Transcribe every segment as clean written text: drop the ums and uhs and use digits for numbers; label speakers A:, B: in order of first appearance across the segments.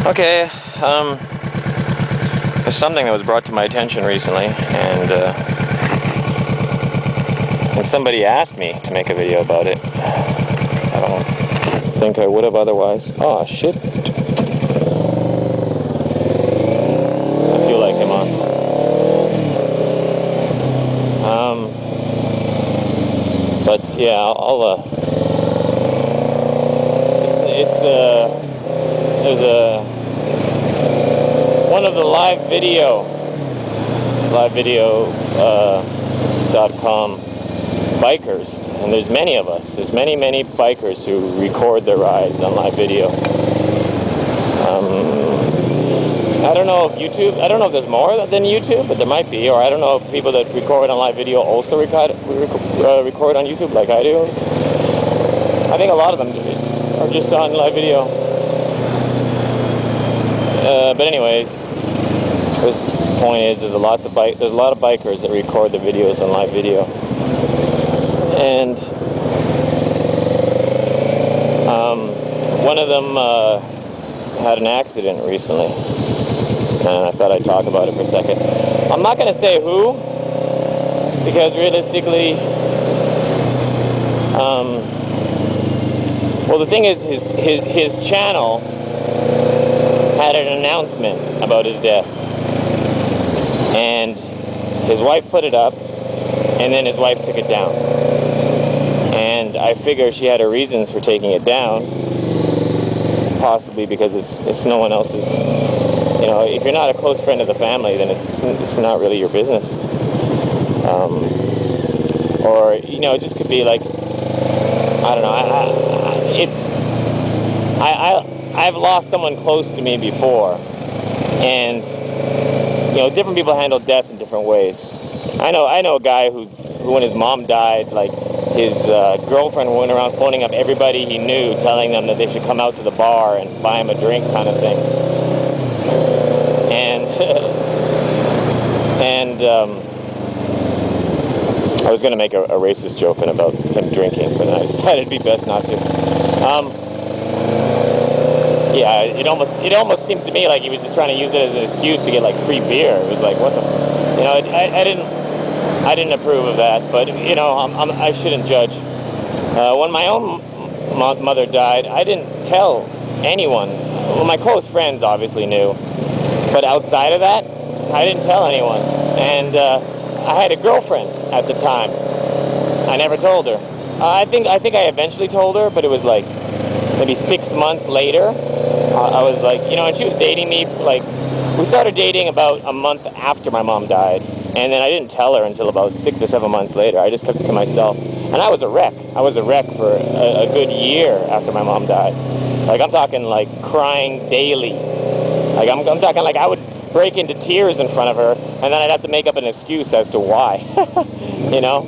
A: Okay, there's something that was brought to my attention recently, and somebody asked me to make a video about it. I don't think I would have otherwise. Oh, shit. I feel like I'm on. But yeah, there's one of the livevideo.com bikers, and there's many of us. There's many bikers who record their rides on live video. I don't know if I don't know if there's more than YouTube, but there might be, or I don't know if people that record on live video also record on YouTube like I do. I think a lot of them are just on live video. But anyways, the point is, there's a lot of bikers that record their videos on live video, and one of them had an accident recently, and I thought I'd talk about it for a second. I'm not going to say who, because realistically, well, the thing is, his channel had an announcement about his death, and his wife put it up, and then his wife took it down. And I figure she had her reasons for taking it down, possibly because it's no one else's. You know, if you're not a close friend of the family, then it's not really your business. Or, you know, it just could be like, I don't know. I've lost someone close to me before, and you know, different people handle death in different ways. I know a guy who when his mom died, like, his girlfriend went around phoning up everybody he knew, telling them that they should come out to the bar and buy him a drink, kind of thing. And I was going to make a racist joke about him drinking, but I decided it'd be best not to. Yeah, it almost seemed to me like he was just trying to use it as an excuse to get like free beer. It was like, what the, you know, I didn't approve of that, but you know, I shouldn't judge. When my own mother died, I didn't tell anyone. Well, my close friends obviously knew, but outside of that, I didn't tell anyone. And I had a girlfriend at the time. I never told her. I think I eventually told her, but it was like maybe 6 months later. I was like, you know, and she was dating me, like, we started dating about a month after my mom died, and then I didn't tell her until about 6 or 7 months later. I just kept it to myself, and I was a wreck. I was a wreck for a good year after my mom died. Like, I'm talking like crying daily. Like, I'm talking like I would break into tears in front of her, and then I'd have to make up an excuse as to why. You know?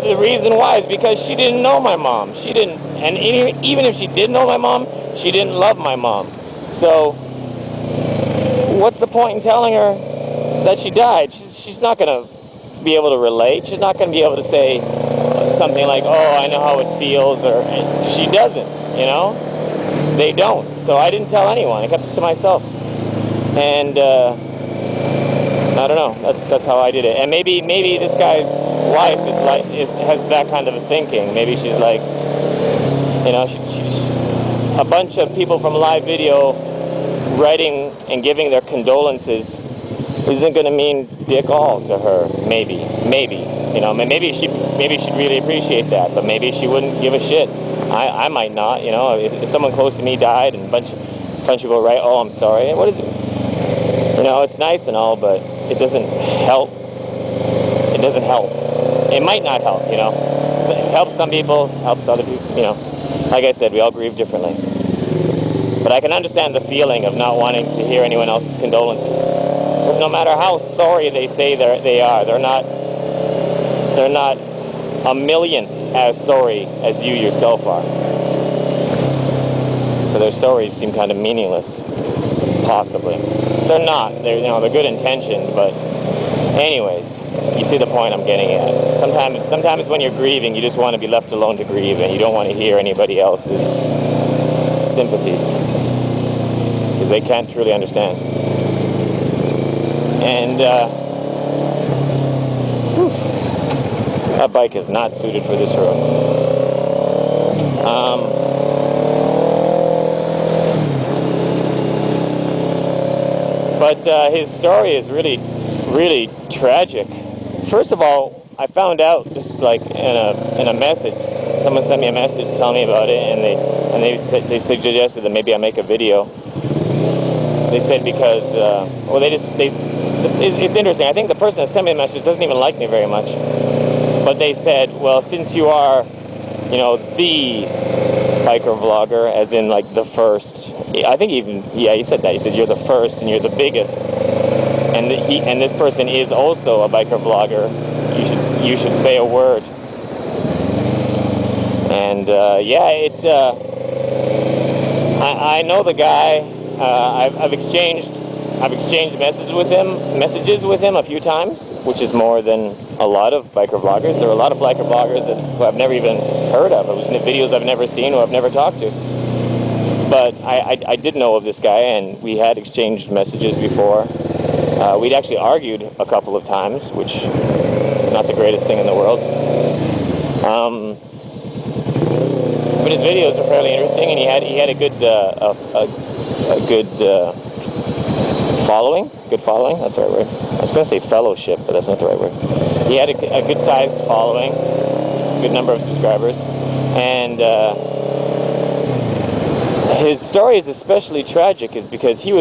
A: The reason why is because she didn't know my mom. She didn't, and even if she did know my mom, she didn't love my mom. So, what's the point in telling her that she died? She's not going to be able to relate. She's not going to be able to say something like, oh, I know how it feels, or she doesn't, you know? They don't. So I didn't tell anyone. I kept it to myself. And, I don't know. That's how I did it. And maybe this guy's wife has that kind of a thinking. Maybe she's like, you know, she's a bunch of people from live video writing and giving their condolences isn't going to mean dick all to her. Maybe, you know, maybe she'd really appreciate that, but maybe she wouldn't give a shit. I might not, you know. If someone close to me died and a bunch of people write, oh, I'm sorry. What is it? You know, it's nice and all, but it doesn't help. It doesn't help. It might not help, you know. It helps some people, helps other people, you know. Like I said, we all grieve differently. But I can understand the feeling of not wanting to hear anyone else's condolences. Because no matter how sorry they say they are, they're not a millionth as sorry as you yourself are. So their stories seem kind of meaningless, possibly. They're not. They're good intentioned, but anyways, you see the point I'm getting at. Sometimes when you're grieving, you just want to be left alone to grieve, and you don't want to hear anybody else's sympathies. because they can't truly understand. And that bike is not suited for this road. But his story is really, really tragic. First of all, I found out just like in a message. Someone sent me a message telling me about it, and they suggested that maybe I make a video. They said because it's interesting. I think the person that sent me the message doesn't even like me very much. But they said, well, since you are, the biker vlogger, as in like the first. I think even, yeah, he said that. He said you're the first and you're the biggest, and this person is also a biker vlogger. You should say a word. And yeah, I know the guy. I've exchanged messages with him a few times, which is more than a lot of biker vloggers. There are a lot of biker vloggers who I've never even heard of, whose videos I've never seen, who I've never talked to. But I did know of this guy, and we had exchanged messages before. We'd actually argued a couple of times, which is not the greatest thing in the world. But his videos are fairly interesting, and he had a good following. Good following. That's the right word. I was going to say fellowship, but that's not the right word. He had a good-sized following, good number of subscribers, and his story is especially tragic, is because he was